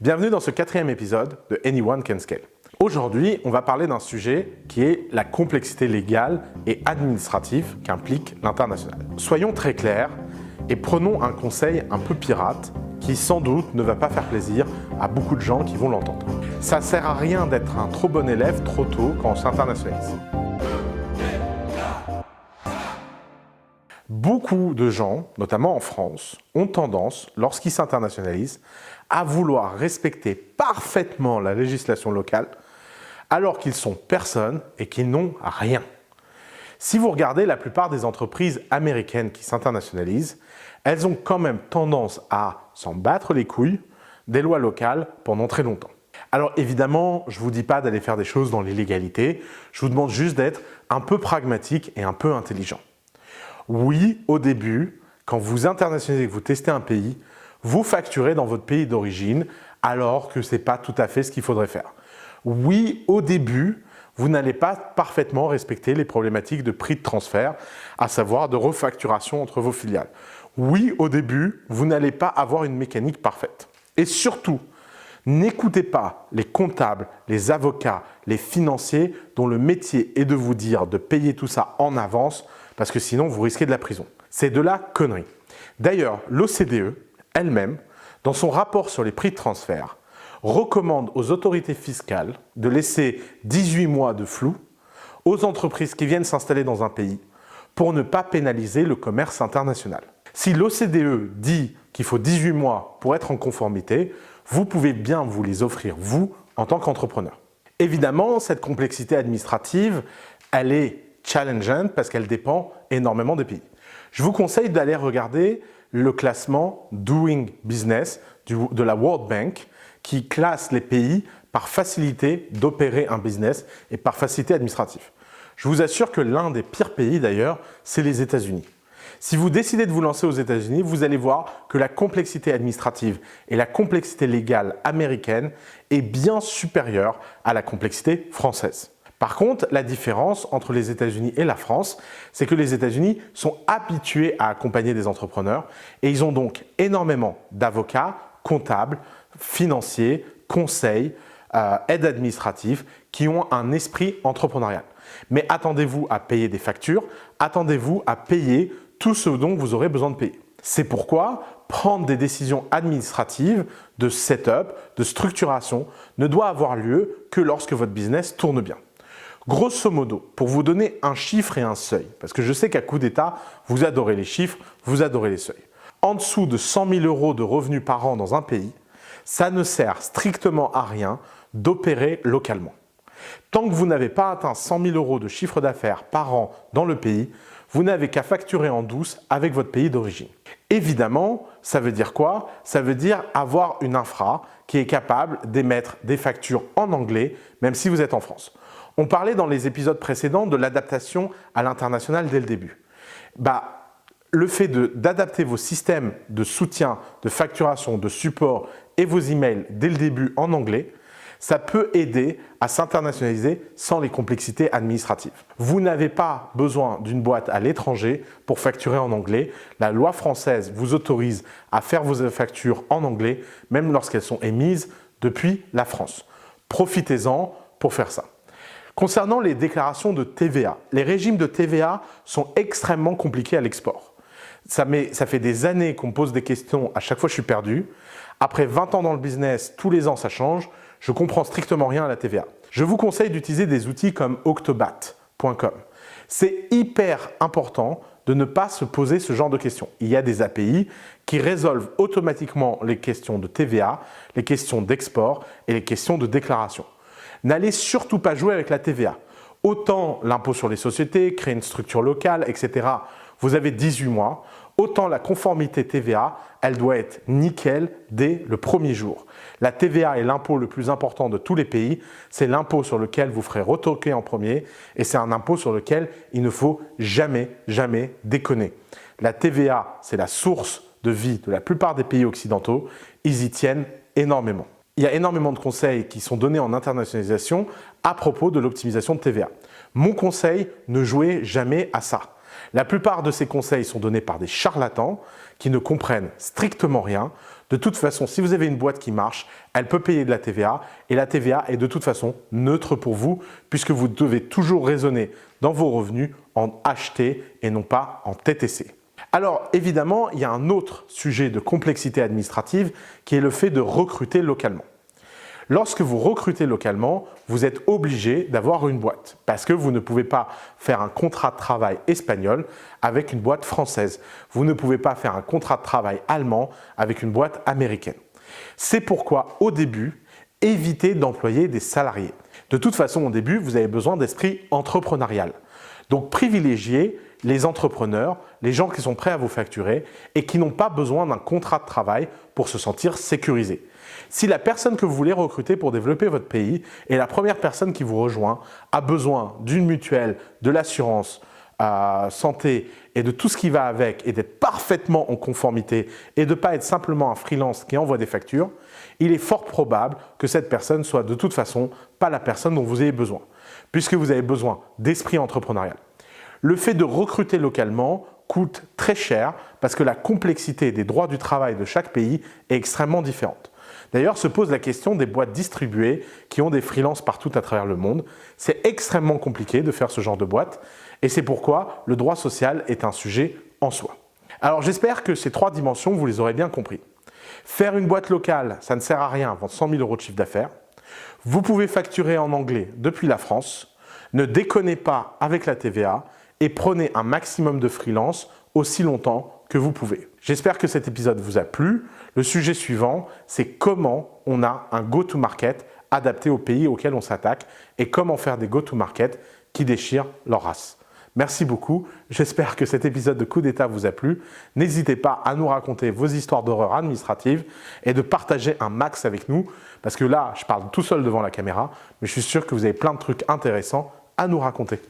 Bienvenue dans ce 4e épisode de Anyone Can Scale. Aujourd'hui, on va parler d'un sujet qui est la complexité légale et administrative qu'implique l'international. Soyons très clairs et prenons un conseil un peu pirate qui sans doute ne va pas faire plaisir à beaucoup de gens qui vont l'entendre. Ça sert à rien d'être un trop bon élève trop tôt quand on s'internationalise. Beaucoup de gens, notamment en France, ont tendance, lorsqu'ils s'internationalisent, à vouloir respecter parfaitement la législation locale alors qu'ils sont personne et qu'ils n'ont rien. Si vous regardez la plupart des entreprises américaines qui s'internationalisent, elles ont quand même tendance à s'en battre les couilles des lois locales pendant très longtemps. Alors évidemment, je ne vous dis pas d'aller faire des choses dans l'illégalité, je vous demande juste d'être un peu pragmatique et un peu intelligent. Oui, au début, quand vous internationalisez et que vous testez un pays, vous facturez dans votre pays d'origine alors que ce n'est pas tout à fait ce qu'il faudrait faire. Oui, au début, vous n'allez pas parfaitement respecter les problématiques de prix de transfert, à savoir de refacturation entre vos filiales. Oui, au début, vous n'allez pas avoir une mécanique parfaite. Et surtout, n'écoutez pas les comptables, les avocats, les financiers dont le métier est de vous dire de payer tout ça en avance parce que sinon vous risquez de la prison. C'est de la connerie. D'ailleurs, l'OCDE elle-même, dans son rapport sur les prix de transfert, recommande aux autorités fiscales de laisser 18 mois de flou aux entreprises qui viennent s'installer dans un pays pour ne pas pénaliser le commerce international. Si l'OCDE dit qu'il faut 18 mois pour être en conformité, vous pouvez bien vous les offrir, vous, en tant qu'entrepreneur. Évidemment, cette complexité administrative, elle est challengeante parce qu'elle dépend énormément des pays. Je vous conseille d'aller regarder le classement Doing Business de la World Bank qui classe les pays par facilité d'opérer un business et par facilité administrative. Je vous assure que l'un des pires pays d'ailleurs, c'est les États-Unis. Si vous décidez de vous lancer aux États-Unis, vous allez voir que la complexité administrative et la complexité légale américaine est bien supérieure à la complexité française. Par contre, la différence entre les États-Unis et la France, c'est que les États-Unis sont habitués à accompagner des entrepreneurs et ils ont donc énormément d'avocats, comptables, financiers, conseils, aides administratives qui ont un esprit entrepreneurial. Mais attendez-vous à payer des factures, attendez-vous à payer tout ce dont vous aurez besoin de payer. C'est pourquoi prendre des décisions administratives, de setup, de structuration ne doit avoir lieu que lorsque votre business tourne bien. Grosso modo, pour vous donner un chiffre et un seuil, parce que je sais qu'à coup d'État, vous adorez les chiffres, vous adorez les seuils. En dessous de 100 000 € de revenus par an dans un pays, ça ne sert strictement à rien d'opérer localement. Tant que vous n'avez pas atteint 100 000 € de chiffre d'affaires par an dans le pays, vous n'avez qu'à facturer en douce avec votre pays d'origine. Évidemment, ça veut dire quoi? Ça veut dire avoir une infra qui est capable d'émettre des factures en anglais, même si vous êtes en France. On parlait dans les épisodes précédents de l'adaptation à l'international dès le début. Le fait d'adapter vos systèmes de soutien, de facturation, de support et vos emails dès le début en anglais, ça peut aider à s'internationaliser sans les complexités administratives. Vous n'avez pas besoin d'une boîte à l'étranger pour facturer en anglais. La loi française vous autorise à faire vos factures en anglais, même lorsqu'elles sont émises depuis la France. Profitez-en pour faire ça. Concernant les déclarations de TVA, les régimes de TVA sont extrêmement compliqués à l'export. Ça fait des années qu'on me pose des questions, à chaque fois je suis perdu. Après 20 ans dans le business, tous les ans ça change, je ne comprends strictement rien à la TVA. Je vous conseille d'utiliser des outils comme octobat.com. C'est hyper important de ne pas se poser ce genre de questions. Il y a des API qui résolvent automatiquement les questions de TVA, les questions d'export et les questions de déclaration. N'allez surtout pas jouer avec la TVA. Autant l'impôt sur les sociétés, créer une structure locale, etc. Vous avez 18 mois. Autant la conformité TVA, elle doit être nickel dès le premier jour. La TVA est l'impôt le plus important de tous les pays. C'est l'impôt sur lequel vous ferez retoquer en premier et c'est un impôt sur lequel il ne faut jamais, jamais déconner. La TVA, c'est la source de vie de la plupart des pays occidentaux. Ils y tiennent énormément. Il y a énormément de conseils qui sont donnés en internationalisation à propos de l'optimisation de TVA. Mon conseil, ne jouez jamais à ça. La plupart de ces conseils sont donnés par des charlatans qui ne comprennent strictement rien. De toute façon, si vous avez une boîte qui marche, elle peut payer de la TVA et la TVA est de toute façon neutre pour vous puisque vous devez toujours raisonner dans vos revenus en acheter et non pas en TTC. Alors évidemment, il y a un autre sujet de complexité administrative qui est le fait de recruter localement. Lorsque vous recrutez localement, vous êtes obligé d'avoir une boîte parce que vous ne pouvez pas faire un contrat de travail espagnol avec une boîte française. Vous ne pouvez pas faire un contrat de travail allemand avec une boîte américaine. C'est pourquoi au début, évitez d'employer des salariés. De toute façon, au début, vous avez besoin d'esprit entrepreneurial. Donc privilégiez les entrepreneurs, les gens qui sont prêts à vous facturer et qui n'ont pas besoin d'un contrat de travail pour se sentir sécurisés. Si la personne que vous voulez recruter pour développer votre pays et la première personne qui vous rejoint a besoin d'une mutuelle, de l'assurance, santé et de tout ce qui va avec et d'être parfaitement en conformité et de ne pas être simplement un freelance qui envoie des factures, il est fort probable que cette personne soit de toute façon pas la personne dont vous avez besoin, puisque vous avez besoin d'esprit entrepreneurial. Le fait de recruter localement coûte très cher parce que la complexité des droits du travail de chaque pays est extrêmement différente. D'ailleurs, se pose la question des boîtes distribuées qui ont des freelances partout à travers le monde. C'est extrêmement compliqué de faire ce genre de boîte et c'est pourquoi le droit social est un sujet en soi. Alors j'espère que ces 3 dimensions, vous les aurez bien compris. Faire une boîte locale, ça ne sert à rien, vendre 100 000 € de chiffre d'affaires. Vous pouvez facturer en anglais depuis la France. Ne déconnez pas avec la TVA et prenez un maximum de freelance aussi longtemps que vous pouvez. J'espère que cet épisode vous a plu. Le sujet suivant, c'est comment on a un go-to-market adapté au pays auquel on s'attaque et comment faire des go-to-market qui déchirent leur race. Merci beaucoup, j'espère que cet épisode de Coup d'État vous a plu. N'hésitez pas à nous raconter vos histoires d'horreur administrative et de partager un max avec nous parce que là, je parle tout seul devant la caméra, mais je suis sûr que vous avez plein de trucs intéressants à nous raconter.